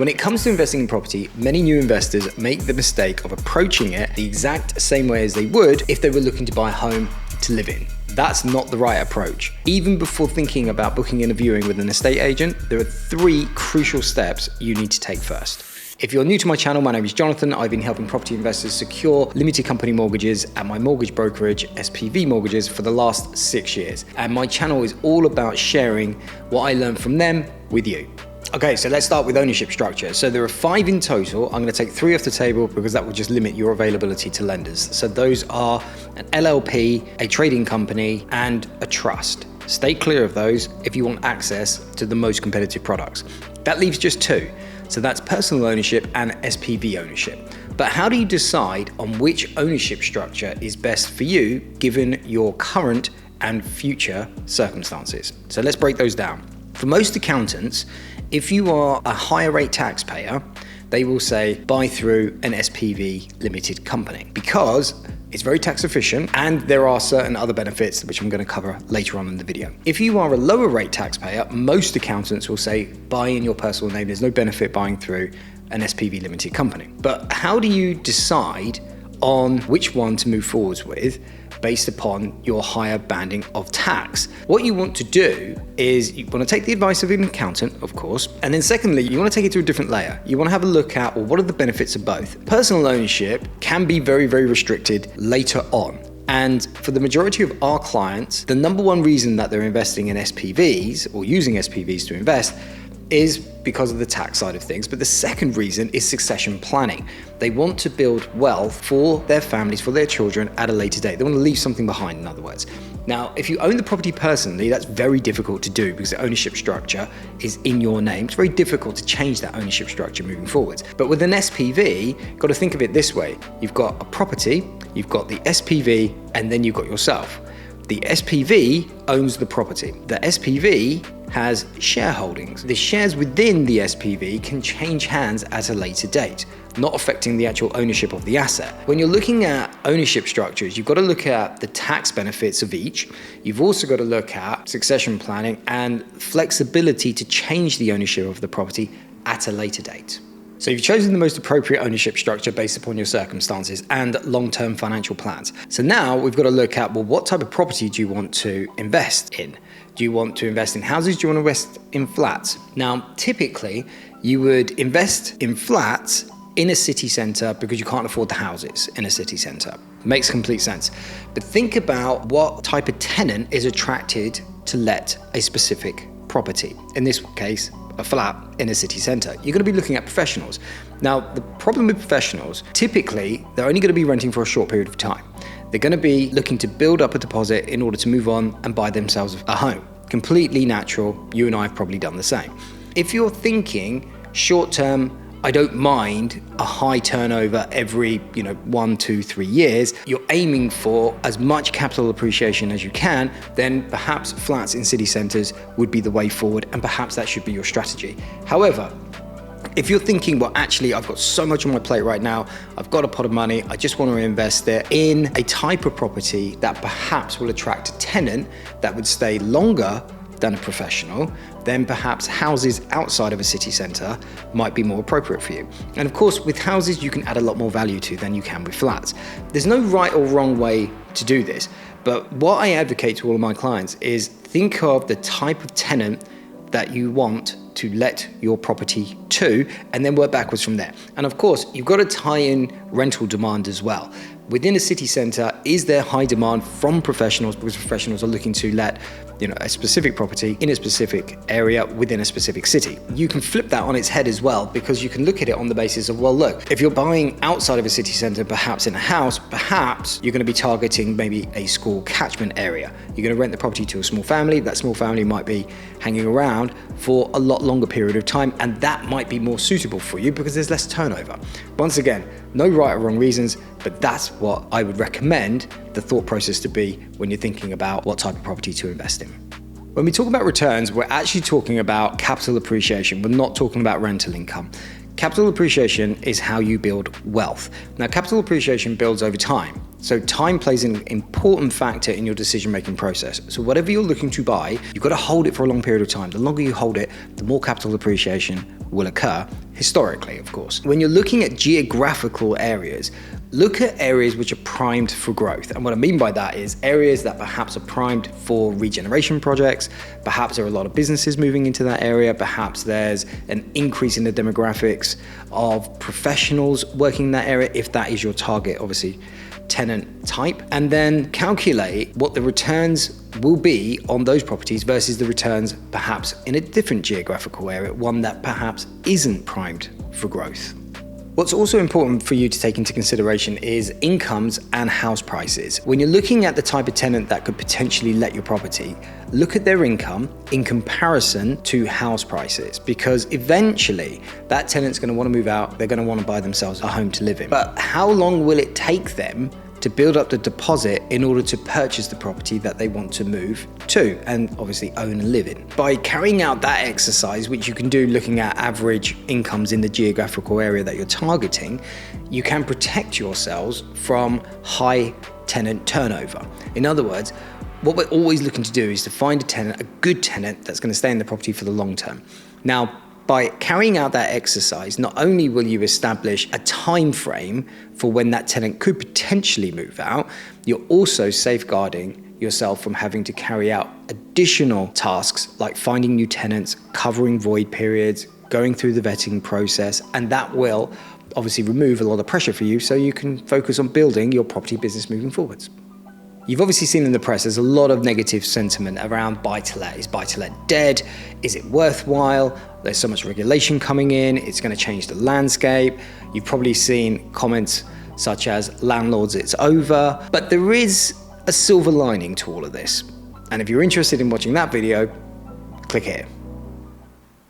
When it comes to investing in property, many new investors make the mistake of approaching it the exact same way as they would if they were looking to buy a home to live in. That's not the right approach. Even before thinking about booking in a viewing with an estate agent, there are 3 crucial steps you need to take first. If you're new to my channel, my name is Jonathan. I've been helping property investors secure limited company mortgages at my mortgage brokerage, SPV Mortgages, for the last 6 years. And my channel is all about sharing what I learned from them with you. Okay, so let's start with ownership structure. So there are 5 in total. I'm gonna take 3 off the table because that will just limit your availability to lenders. So those are an LLP, a trading company, and a trust. Stay clear of those if you want access to the most competitive products. That leaves just 2. So that's personal ownership and SPV ownership. But how do you decide on which ownership structure is best for you given your current and future circumstances? So let's break those down. For most accountants, if you are a higher rate taxpayer, they will say buy through an SPV limited company because it's very tax efficient and there are certain other benefits which I'm going to cover later on in the video. If you are a lower rate taxpayer, most accountants will say buy in your personal name. There's no benefit buying through an SPV limited company. But how do you decide on which one to move forwards with based upon your higher banding of tax? What you want to do is you want to take the advice of an accountant, of course, and then secondly, you want to take it to a different layer. You want to have a look at, well, what are the benefits of both? Personal ownership can be very, very restricted later on. And for the majority of our clients, the number one reason that they're investing in SPVs or using SPVs to invest is because of the tax side of things. But the second reason is succession planning. They want to build wealth for their families, for their children at a later date. They want to leave something behind, in other words. Now, if you own the property personally, that's very difficult to do because the ownership structure is in your name. It's very difficult to change that ownership structure moving forwards. But with an SPV, you've got to think of it this way. You've got a property, you've got the SPV, and then you've got yourself. The SPV owns the property. The SPV has shareholdings. The shares within the SPV can change hands at a later date, not affecting the actual ownership of the asset. When you're looking at ownership structures, you've got to look at the tax benefits of each. You've also got to look at succession planning and flexibility to change the ownership of the property at a later date. So you've chosen the most appropriate ownership structure based upon your circumstances and long-term financial plans. So now we've got to look at, well, what type of property do you want to invest in? Do you want to invest in houses? Do you want to invest in flats? Now, typically, you would invest in flats in a city centre because you can't afford the houses in a city centre. Makes complete sense. But think about what type of tenant is attracted to let a specific property. In this case, a flat in a city centre. You're going to be looking at professionals. Now, the problem with professionals, typically, they're only going to be renting for a short period of time. They're going to be looking to build up a deposit in order to move on and buy themselves a home. Completely natural. You and I have probably done the same. If you're thinking short term, I don't mind a high turnover every 1, 2, 3 years, you're aiming for as much capital appreciation as you can, then perhaps flats in city centres would be the way forward, and perhaps that should be your strategy. However, if you're thinking, well, actually, I've got so much on my plate right now, I've got a pot of money, I just want to invest it in a type of property that perhaps will attract a tenant that would stay longer than a professional, then perhaps houses outside of a city centre might be more appropriate for you. And of course, with houses, you can add a lot more value to than you can with flats. There's no right or wrong way to do this, but what I advocate to all of my clients is think of the type of tenant that you want to let your property to, and then work backwards from there. And of course, you've got to tie in rental demand as well. Within a city centre, is there high demand from professionals because professionals are looking to let a specific property in a specific area within a specific city? You can flip that on its head as well because you can look at it on the basis of, well, look, if you're buying outside of a city centre, perhaps in a house, perhaps you're going to be targeting maybe a school catchment area. You're going to rent the property to a small family. That small family might be hanging around for a lot longer period of time, and that might be more suitable for you because there's less turnover. Once again, no right or wrong reasons, but that's what I would recommend the thought process to be when you're thinking about what type of property to invest in. When we talk about returns, we're actually talking about capital appreciation. We're not talking about rental income. Capital appreciation is how you build wealth. Now, capital appreciation builds over time. So time plays an important factor in your decision-making process. So whatever you're looking to buy, you've got to hold it for a long period of time. The longer you hold it, the more capital appreciation will occur, historically, of course. When you're looking at geographical areas, look at areas which are primed for growth. And what I mean by that is areas that perhaps are primed for regeneration projects, perhaps there are a lot of businesses moving into that area, perhaps there's an increase in the demographics of professionals working in that area, if that is your target, obviously, tenant type, and then calculate what the returns will be on those properties versus the returns perhaps in a different geographical area, one that perhaps isn't primed for growth. What's also important for you to take into consideration is incomes and house prices. When you're looking at the type of tenant that could potentially let your property, look at their income in comparison to house prices, because eventually that tenant's going to want to move out, they're going to want to buy themselves a home to live in. But how long will it take them to build up the deposit in order to purchase the property that they want to move to and obviously own and live in? By carrying out that exercise, which you can do looking at average incomes in the geographical area that you're targeting, you can protect yourselves from high tenant turnover. In other words, what we're always looking to do is to find a tenant, a good tenant that's going to stay in the property for the long term. Now, by carrying out that exercise, not only will you establish a time frame for when that tenant could potentially move out, you're also safeguarding yourself from having to carry out additional tasks like finding new tenants, covering void periods, going through the vetting process, and that will obviously remove a lot of pressure for you so you can focus on building your property business moving forwards. You've obviously seen in the press, there's a lot of negative sentiment around buy-to-let. Is buy-to-let dead? Is it worthwhile? There's so much regulation coming in, it's going to change the landscape. You've probably seen comments such as landlords, it's over. But there is a silver lining to all of this. And if you're interested in watching that video, click here.